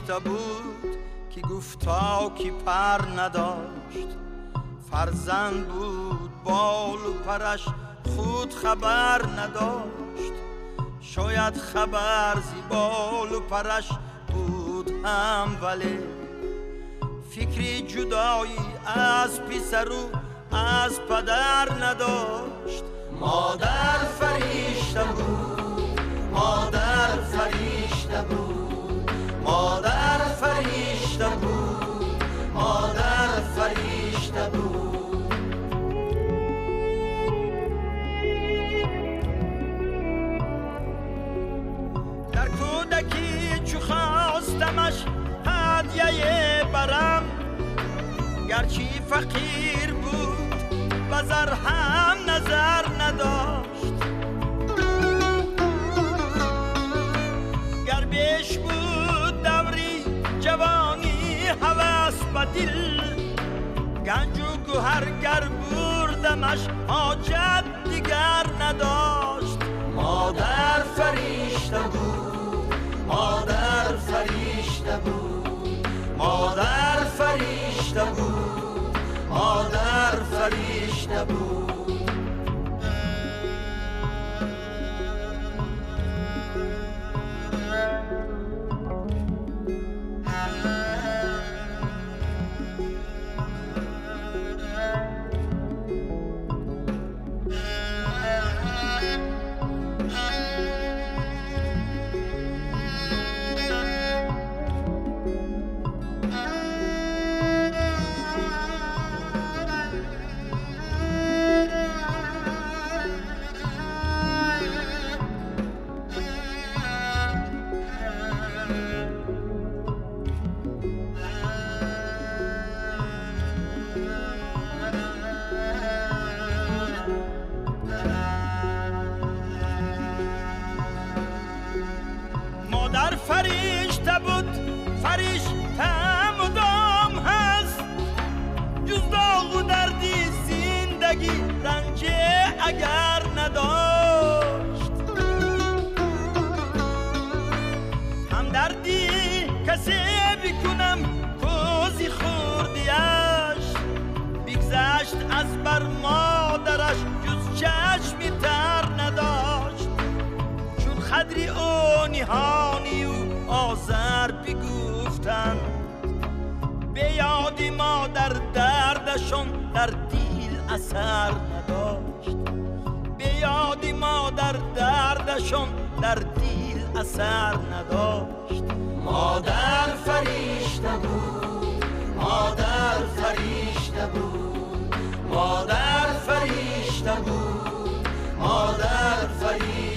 فرشته بود که گفتا که پر نداشت، فرزند بود بال و پرش خود خبر نداشت. شاید خبر زی بال و پرش بود هم، ولی فکری جدایی از پسر و از پدر نداشت. مادر فرشته بود، مادر فرشته بود، مادر فرشته بود، مادر فرشته بود. در کودکی چو خواستمش هدیه برم، گرچه فقیر بود و زر هم نظر نداشت. گر بیش بود دوری جوانی هوس به دل، گنج و گوهرگر بردمش حاجت دیگر نداشت. مادر فرشته بود، مادر فرشته بود، مادر فرشته بود، مادر فرشته بود. مادر فرشته بود، فرشته مدام هست، جز داغ و دردی زندگی رنج اگر نداشت. هم دردی کسی بکنم کوزی خوردیش، بگذشت از بر مادرش جز چشمی تر نداشت. چون خدری او نهانی و آذر بگفتند، به یاد مادر دردشون در دل اثر نداشت. به یاد مادر دردشون در دل اثر نداشت. مادر فرشته بود، مادر فرشته بود، مادر فرشته بود، مادر فرشته